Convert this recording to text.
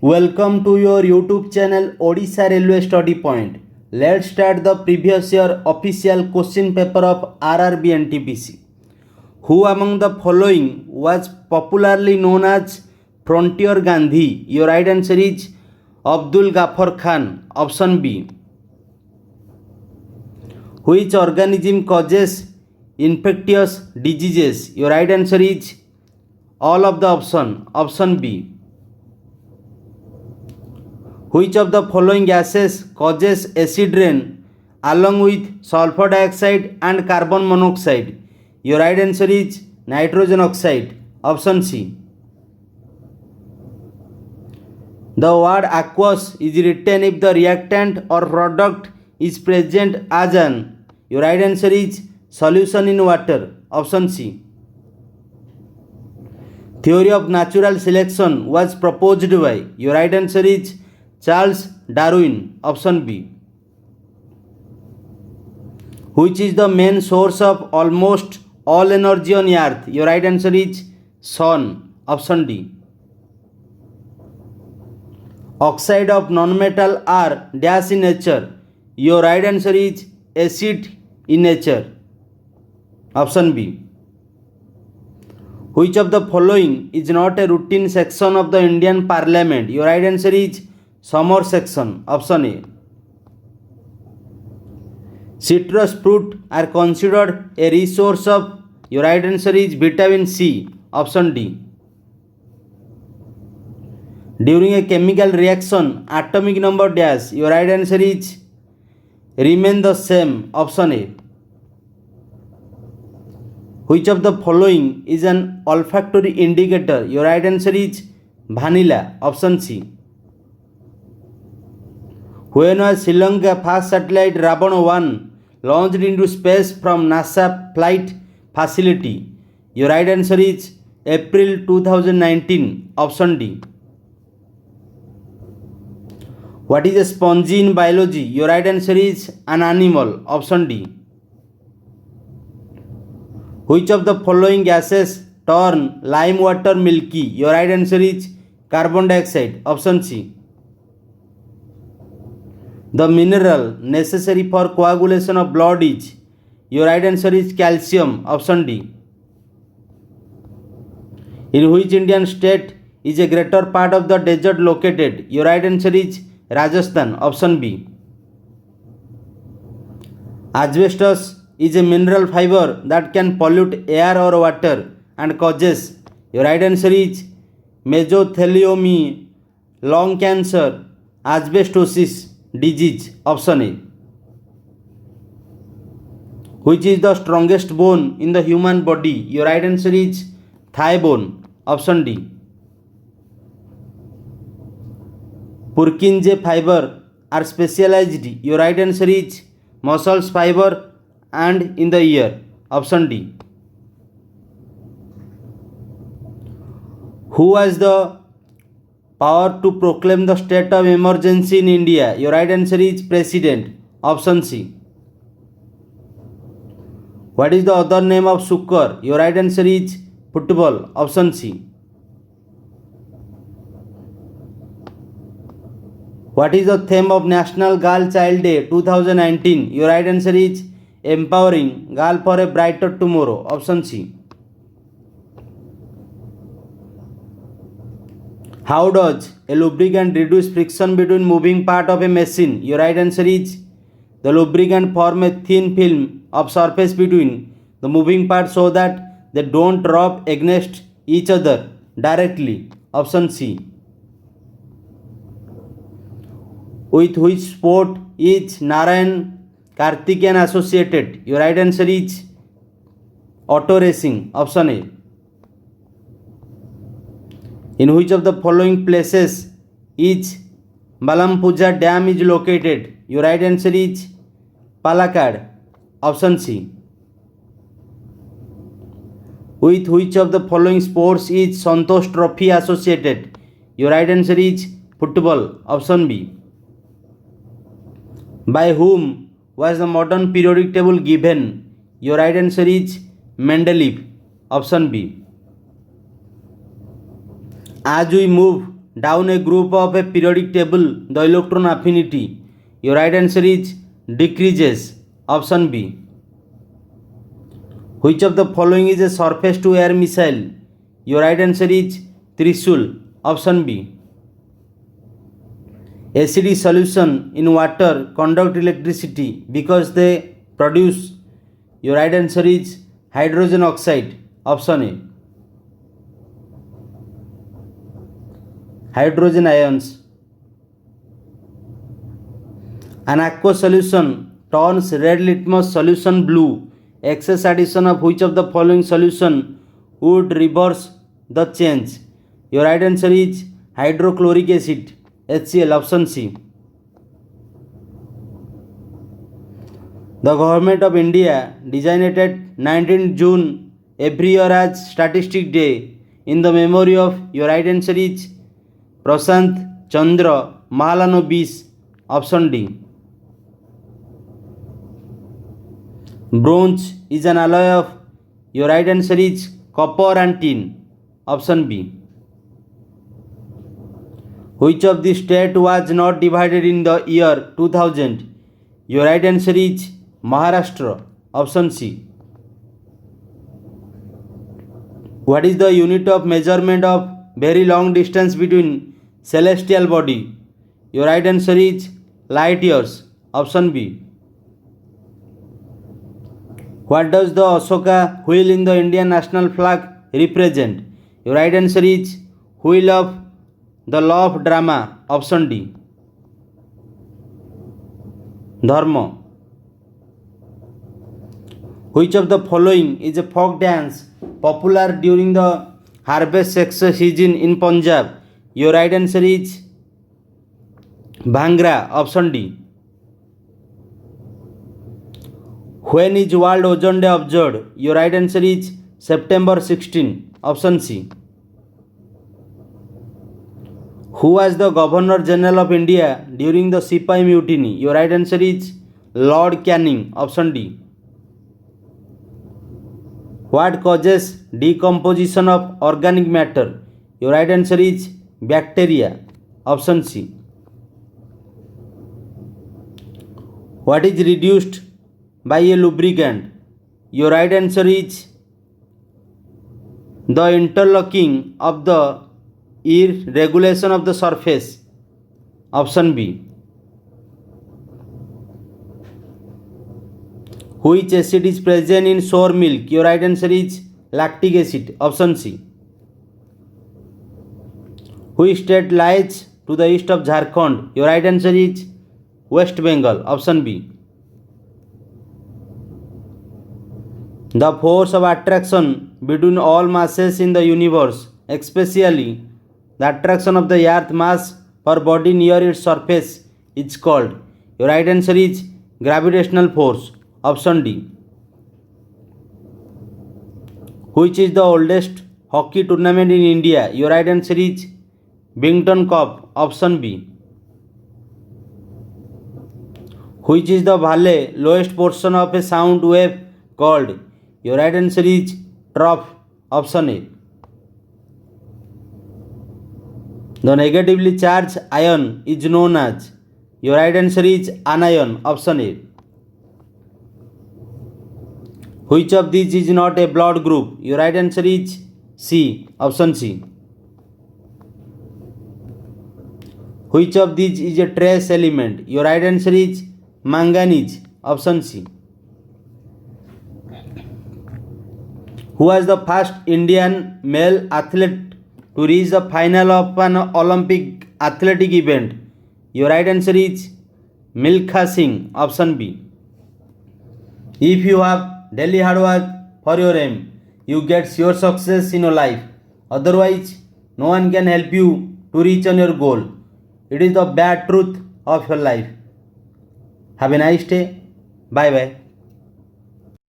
Welcome to your YouTube channel Odisha Railway Study Point. Let's start the previous year official question paper of RRB and TPC. Who among the following was popularly known as Frontier Gandhi? Your right answer is Abdul Ghaffar Khan. Option B. Which organism causes infectious diseases? Your right answer is all of the option. Option B. Which of the following gases causes acid rain along with sulfur dioxide and carbon monoxide? Your right answer is nitrogen oxide. Option C. The word aqueous is written if the reactant or product is present as an. Your right answer is solution in water. Option C. Theory of natural selection was proposed by. Your right answer is Charles Darwin. Option B. Which is the main source of almost all energy on earth? Your right answer is sun. Option D. Oxide of non-metal are dash in nature. Your right answer is acid in nature. Option B. Which of the following is not a routine section of the Indian Parliament? Your right answer is summer section. Option A. Citrus fruit are considered a resource of. Your right answer is vitamin C. Option D. During a chemical reaction, atomic number dash. Your right answer is remain the same. Option A. Which of the following is an olfactory indicator? Your right answer is vanilla. Option C. When was Sri Lanka first satellite Ravana 1 launched into space from NASA flight facility? Your right answer is April 2019. Option D. What is a spongy in biology? Your right answer is an animal. Option D. Which of the following gases turn lime water milky? Your right answer is carbon dioxide. Option C. The mineral necessary for coagulation of blood is. Your right answer is calcium. Option D. In which Indian state is a greater part of the desert located? Your right answer is Rajasthan. Option B. Asbestos is a mineral fiber that can pollute air or water and causes. Your right answer is mesothelioma, lung cancer, asbestosis disease. Option A. Which is the strongest bone in the human body? Your right answer is thigh bone. Option D. Purkinje fiber are specialized. Your right answer is muscles fiber and in the ear. Option D. Who has the power to proclaim the state of emergency in India? Your right answer is President. Option C. What is the other name of sukkar? Your right answer is football. Option C. What is the theme of National Girl Child Day 2019? Your right answer is empowering girl for a brighter tomorrow. Option C. How does a lubricant reduce friction between moving part of a machine? Your right answer is the lubricant form a thin film of surface between the moving parts so that they don't rub against each other directly. Option C. With which sport is Narayan Karthikeyan associated? Your right answer is auto racing. Option A. In which of the following places is Balampuja Dam is located? Your right answer is Palakkad. Option C. With which of the following sports is Santosh Trophy associated? Your right answer is football. Option B. By whom was the modern periodic table given? Your right answer is Mendeleev. Option B. As we move down a group of a periodic table, the electron affinity? Your right answer is decreases. Option B. Which of the following is a surface to air missile? Your right answer is Trishul. Option B. Acid solution in water conduct electricity because they produce. Your right answer is hydrogen oxide. Option A. Hydrogen ions. An aqueous solution turns red litmus solution blue. Excess addition of which of the following solution would reverse the change? Your right answer is hydrochloric acid. HCl. Option C. The government of India designated 19th June every year as Statistic Day in the memory of. Your right answer is Prashant Chandra Mahalanobis. Option D. Bronze is an alloy of. Your right answer is copper and tin. Option B. Which of the state was not divided in the year 2000? Your right answer is Maharashtra. Option C. What is the unit of measurement of very long distance between celestial body? Your right answer is light years. Option B. What does the Ashoka wheel in the Indian national flag represent? Your right answer is wheel of the law of drama. Option D. Dharma. Which of the following is a folk dance popular during the harvest season in Punjab? Your right answer is Bhangra. Option D. When is World Ozone Day observed? Your right answer is September 16. Option C. Who was the Governor General of India during the Sipai Mutiny? Your right answer is Lord Canning. Option D. What causes decomposition of organic matter? Your right answer is bacteria. Option C. What is reduced by a lubricant? Your right answer is the interlocking of the regulation of the surface. Option B. Which acid is present in sour milk? Your right answer is lactic acid. Option C. Which state lies to the east of Jharkhand? Your right answer is West Bengal. Option B. The force of attraction between all masses in the universe, especially the attraction of the earth mass per body near its surface, is called. Your right answer is gravitational force. Option D. Which is the oldest hockey tournament in India? Your right answer is Bington Cup. Option B. Which is the valley lowest portion of a sound wave called? Your right answer is trough. Option A. The negatively charged ion is known as. Your right answer is anion. Option A. Which of these is not a blood group? Your right answer is C. Option C. Which of these is a trace element? Your right answer is manganese. Option C. Who was the first Indian male athlete to reach the final of an Olympic athletic event? Your right answer is Milkha Singh. Option B. If you have daily hard work for your aim, you get your success in your life. Otherwise, no one can help you to reach on your goal. It is the bad truth of your life. Have a nice day. Bye bye.